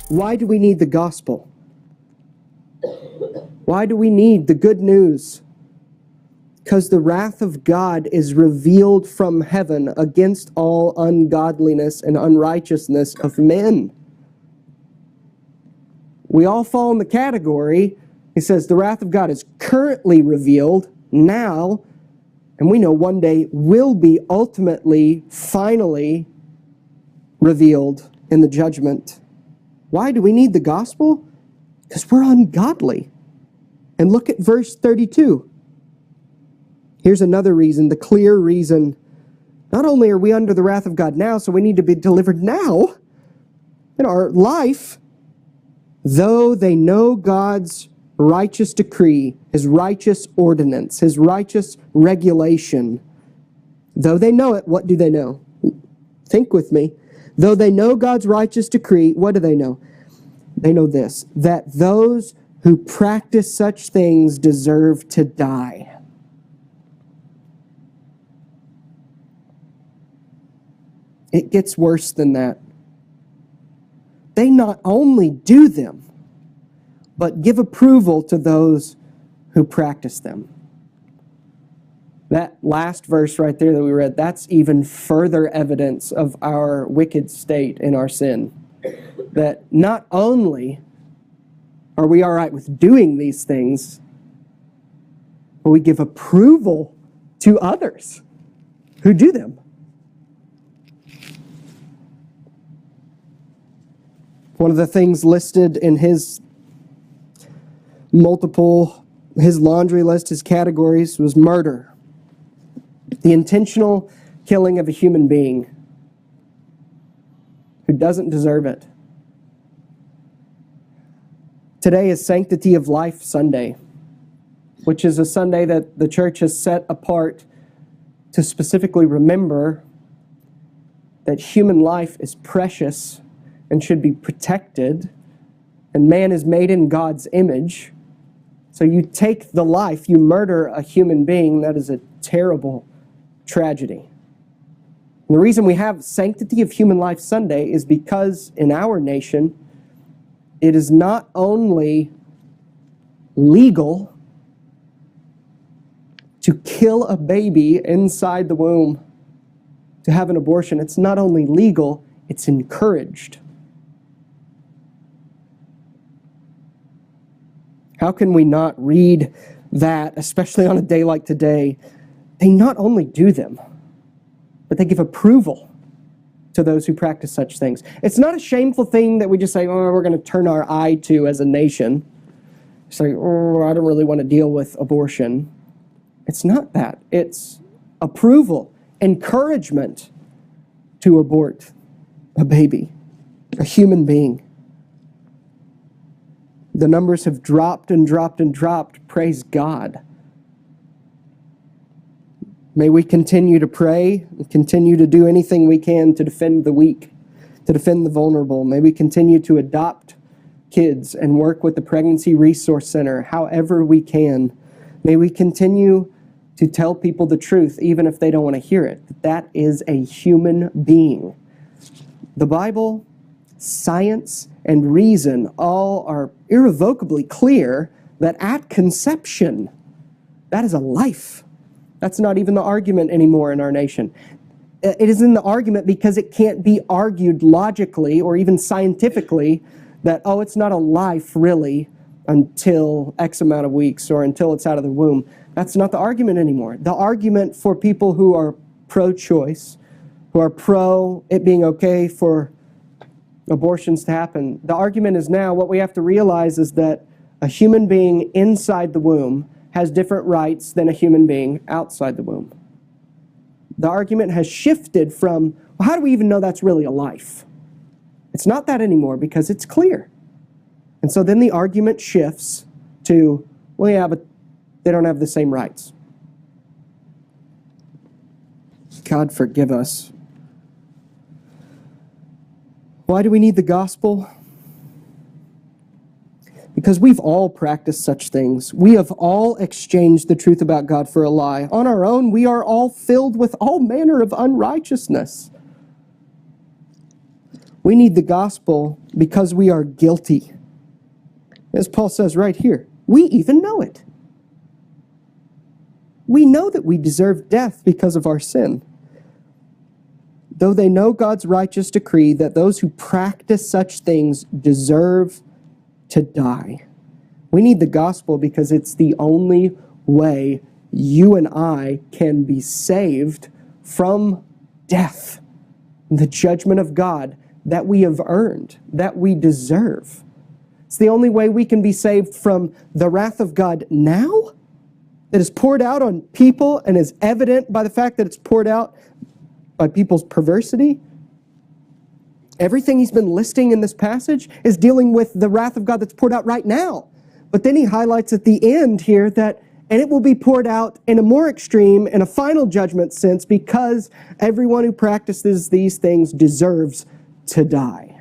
Why do we need the gospel? Why do we need the good news? Because the wrath of God is revealed from heaven against all ungodliness and unrighteousness of men. We all fall in the category. He says the wrath of God is currently revealed now, and we know one day will be ultimately, finally revealed in the judgment. Why do we need the gospel? Because we're ungodly. And look at verse 32. Here's another reason, the clear reason. Not only are we under the wrath of God now, so we need to be delivered now in our life, though they know God's righteous decree, His righteous ordinance, His righteous regulation. Though they know it, what do they know? Think with me. Though they know God's righteous decree, what do they know? They know this, that those who practice such things deserve to die. It gets worse than that. They not only do them, but give approval to those who practice them. That last verse right there that we read, that's even further evidence of our wicked state in our sin. That not only are we all right with doing these things, but we give approval to others who do them. One of the things listed in his laundry list, his categories, was murder. The intentional killing of a human being who doesn't deserve it. Today is Sanctity of Life Sunday, which is a Sunday that the church has set apart to specifically remember that human life is precious and should be protected, and man is made in God's image. So you take the life, you murder a human being, that is a terrible tragedy. And the reason we have Sanctity of Human Life Sunday is because in our nation, it is not only legal to kill a baby inside the womb, to have an abortion. It's not only legal, it's encouraged. How can we not read that, especially on a day like today? They not only do them, but they give approval to those who practice such things. It's not a shameful thing that we just say, oh, we're going to turn our eye to as a nation. It's like, oh, I don't really want to deal with abortion. It's not that. It's approval, encouragement to abort a baby, a human being. The numbers have dropped and dropped and dropped. Praise God. May we continue to pray and continue to do anything we can to defend the weak, to defend the vulnerable. May we continue to adopt kids and work with the Pregnancy Resource Center however we can. May we continue to tell people the truth even if they don't want to hear it. That is a human being. The Bible, science, and reason all are irrevocably clear that at conception, that is a life. That's not even the argument anymore in our nation. It isn't the argument because it can't be argued logically or even scientifically that, oh, it's not a life really until X amount of weeks or until it's out of the womb. That's not the argument anymore. The argument for people who are pro-choice, who are pro it being okay for abortions to happen, the argument is now what we have to realize is that a human being inside the womb has different rights than a human being outside the womb. The argument has shifted from, well, how do we even know that's really a life? It's not that anymore because it's clear. And so then the argument shifts to, well, yeah, but they don't have the same rights. God forgive us. Why do we need the gospel? Because we've all practiced such things. We have all exchanged the truth about God for a lie. On our own, we are all filled with all manner of unrighteousness. We need the gospel because we are guilty. As Paul says right here, we even know it. We know that we deserve death because of our sin. Though they know God's righteous decree that those who practice such things deserve to die. We need the gospel because it's the only way you and I can be saved from death, the judgment of God that we have earned, that we deserve. It's the only way we can be saved from the wrath of God now, that is poured out on people and is evident by the fact that it's poured out by people's perversity. Everything he's been listing in this passage is dealing with the wrath of God that's poured out right now. But then he highlights at the end here that, and it will be poured out in a more extreme and a final judgment sense because everyone who practices these things deserves to die.